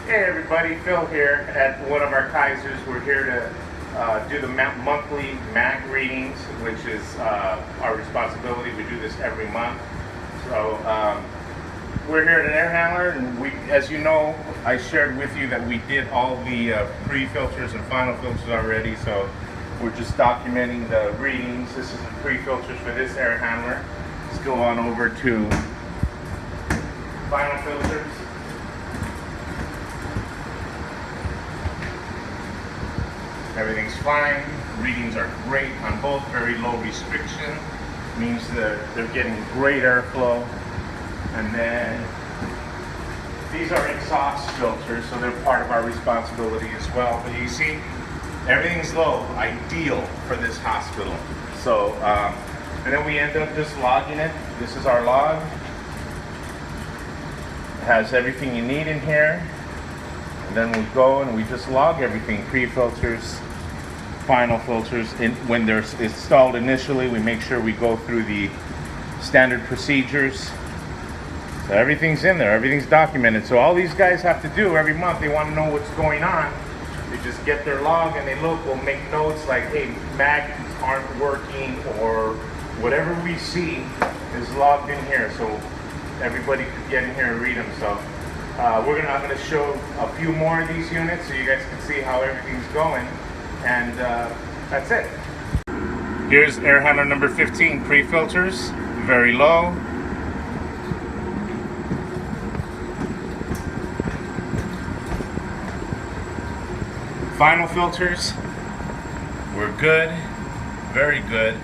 Hey everybody, Phil here at one of our Kaisers. We're here to do the monthly MAG readings, which is our responsibility. We do this every month. So we're here at an air handler, and as you know, I shared with you that we did all the pre-filters and final filters already. So we're just documenting the readings. This is the pre-filters for this air handler. Let's go on over to final filters. Everything's fine. Readings are great on both. Very low restriction. Means that they're getting great airflow. And then these are exhaust filters, so they're part of our responsibility as well. But you see, everything's low, ideal for this hospital. So, and then we end up just logging it. This is our log. It has everything you need in here. And then we go and we just log everything, pre-filters, final filters. When they're installed initially, we make sure we go through the standard procedures. So everything's in there, everything's documented. So all these guys have to do every month, they want to know what's going on. They just get their log and they look, we'll make notes like, hey, mags aren't working, or whatever we see is logged in here. So everybody could get in here and read them. So I'm going to show a few more of these units so you guys can see how everything's going. And that's it. Here's air handler number 15, pre-filters, very low. Final filters, we're good, very good.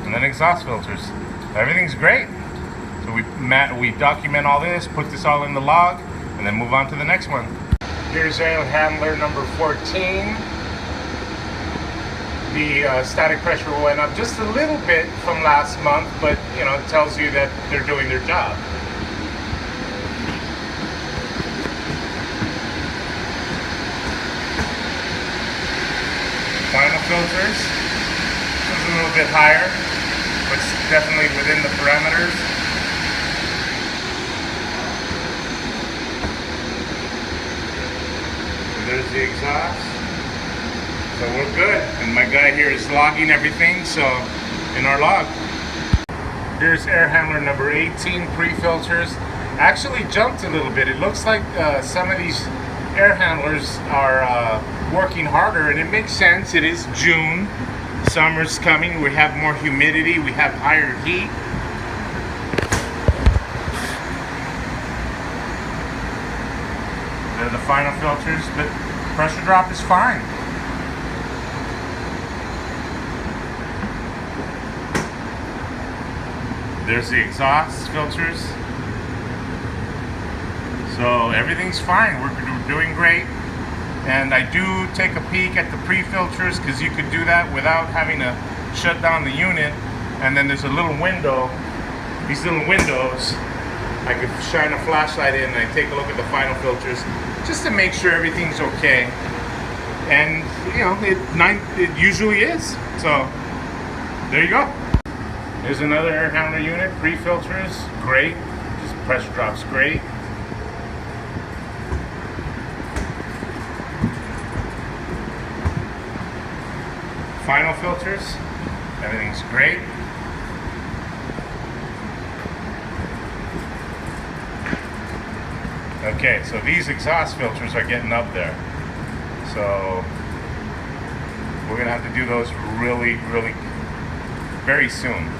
And then exhaust filters, everything's great. So we document all this, put this all in the log, and then move on to the next one. Here's air handler number 14. The static pressure went up just a little bit from last month, but you know, it tells you that they're doing their job. Final filters, this is a little bit higher, but it's definitely within the parameters. There's the exhaust. So we're good. And my guy here is logging everything, so in our log. Here's air handler number 18, pre-filters. Actually jumped a little bit. It looks like some of these air handlers are working harder, and it makes sense. It is June. Summer's coming. We have more humidity. We have higher heat. They're the final filters, but pressure drop is fine. There's the exhaust filters. So everything's fine. We're doing great. And I do take a peek at the pre-filters, because you could do that without having to shut down the unit. And then there's a little window. These little windows, I could shine a flashlight in and I take a look at the final filters just to make sure everything's okay. And you know, it usually is. So there you go. Here's another air handler unit, pre-filters, great. Just pressure drops great. Final filters, everything's great. Okay, so these exhaust filters are getting up there. So we're gonna have to do those really very soon.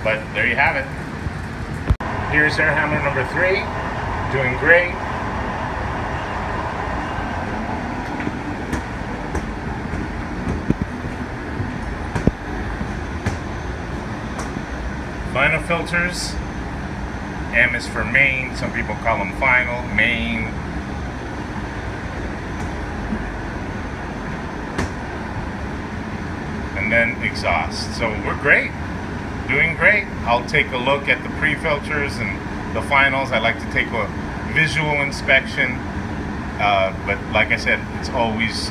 But there you have it. Here's air handler number 3, doing great. Final filters, M is for main, some people call them final, main. And then exhaust. So we're great, doing great. I'll take a look at the pre-filters and the finals. I like to take a visual inspection, but like I said,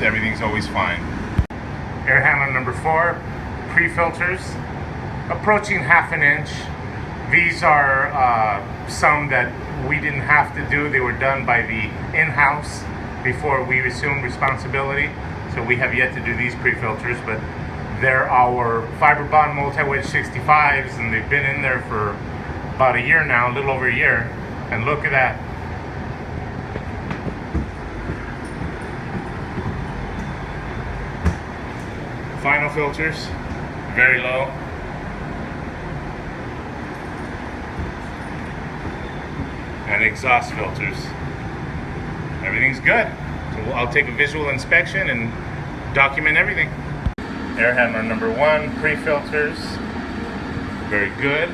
everything's always fine. Air handler number 4, pre-filters, approaching 1/2 inch. These are some that we didn't have to do. They were done by the in-house before we assumed responsibility. So we have yet to do these pre-filters, but they're our fiber bond multi-wedge 65s, and they've been in there for about a year now, a little over a year. And look at that. Final filters, very low. And exhaust filters. Everything's good. So I'll take a visual inspection and document everything. Air handler number 1, pre-filters. Very good.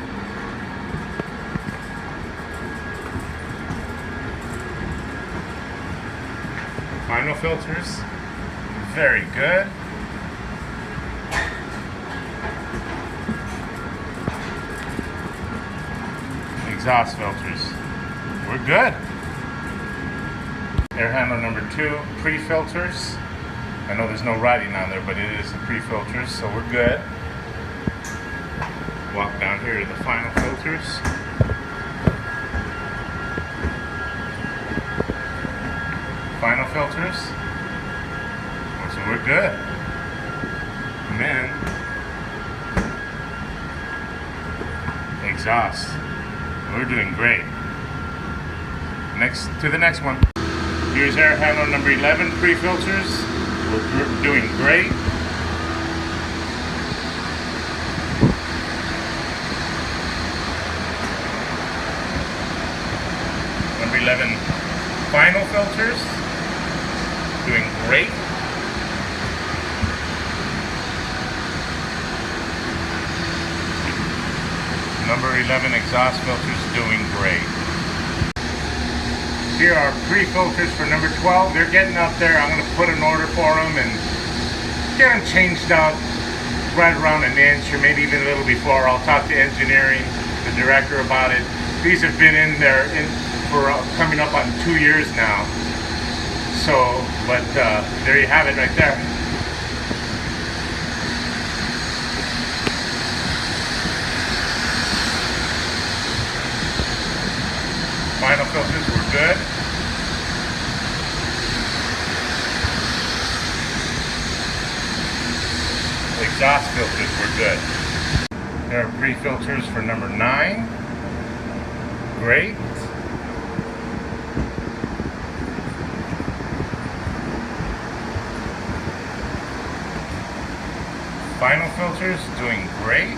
Final filters. Very good. Exhaust filters. We're good. Air handler number 2, pre-filters. I know there's no writing on there, but it is the pre-filters, so we're good. Walk down here to the final filters. Final filters. So we're good. And then exhaust. We're doing great. Next to the next one. Here's air handler number 11, pre-filters. We're doing great. Number 11, final filters. Doing great. Number 11, exhaust filters, doing great. Here are pre-filters for number 12. They're getting up there. I'm going to put an order for them and get them changed out right around an inch or maybe even a little before. I'll talk to engineering, the director, about it. These have been in there for coming up on 2 years now. So, but there you have it right there. Final filters were good. Exhaust filters were good. There are pre-filters for number 9. Great. Final filters doing great.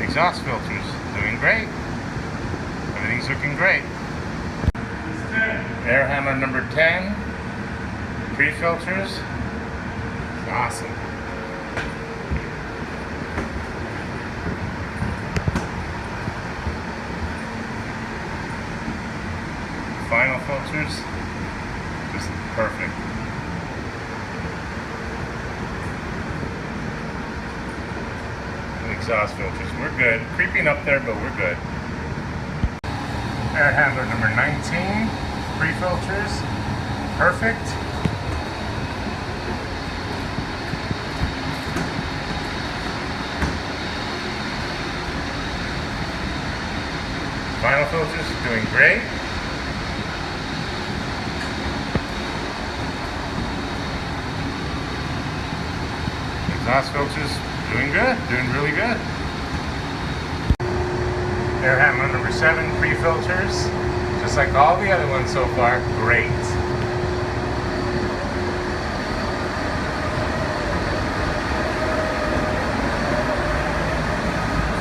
Exhaust filters doing great. Everything's looking great. Air handler number 10, pre-filters. Awesome. Final filters, just perfect. Exhaust filters, we're good. Creeping up there, but we're good. Air handler number 19, pre-filters, perfect. Final filters doing great. Exhaust filters doing good, doing really good. Air handler number 7, pre-filters. Just like all the other ones so far, great.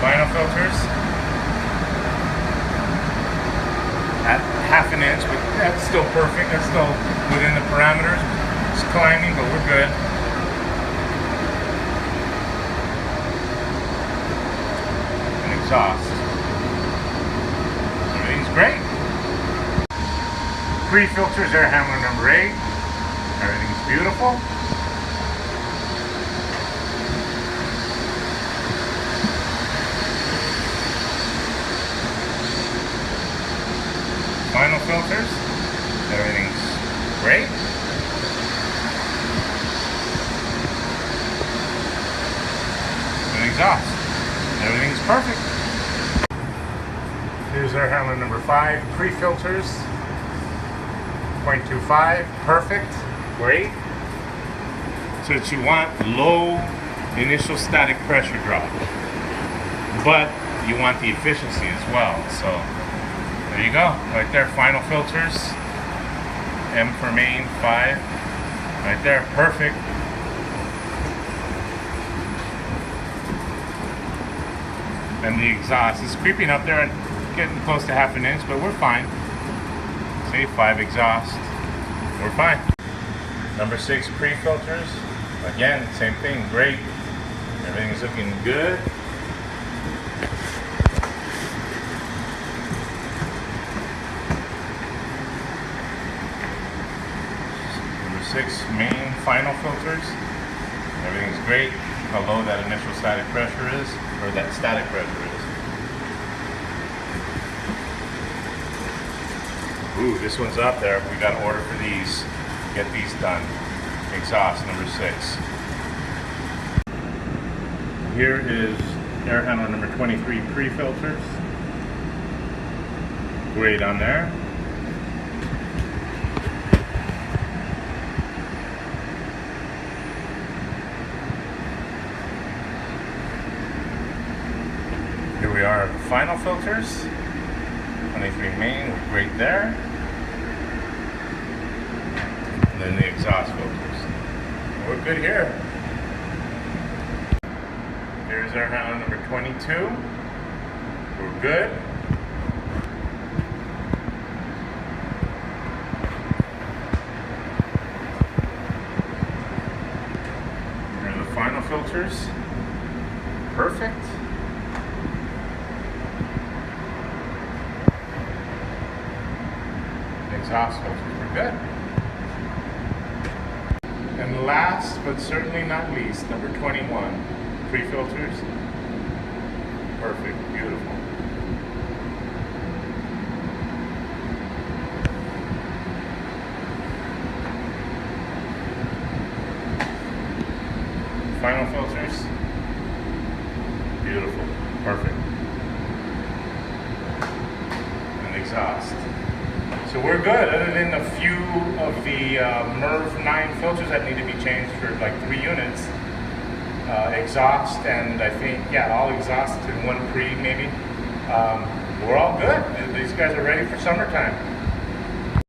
Final filters. At half an inch, but that's still perfect. That's still within the parameters. It's climbing, but we're good. Exhaust. Everything's great. Pre-filters, air handler number 8. Everything's beautiful. Final filters. Everything's great. exhaust. Everything's perfect. Here's air handler number 5, pre-filters, 0.25, perfect, great. So that you want low initial static pressure drop, but you want the efficiency as well. So there you go, right there, final filters, M for main 5, right there, perfect. And the exhaust is creeping up there and getting close to half an inch, but we're fine. See, 5 exhaust, we're fine. Number 6, pre-filters. Again, same thing, great. Everything's looking good. Number 6, main final filters. Everything's great. How low that initial static pressure is, or that static pressure is. Ooh, this one's up there. We got to order for these. Get these done. Exhaust number 6. Here is air handler number 23, pre-filters. Great on there. Here we are, final filters. 23 main, we're great there. And then the exhaust filters. We're good here. Here's our handler number 22. We're good. Here are the final filters. Perfect. Exhaust filters, we're good. And last but certainly not least, number 21, pre-filters. Perfect, beautiful. Final filters. Beautiful, perfect. And exhaust. So we're good, other than a few of the MERV 9 filters that need to be changed for like 3 units. Exhaust and I think, yeah, all exhaust and 1 pre maybe. We're all good. These guys are ready for summertime.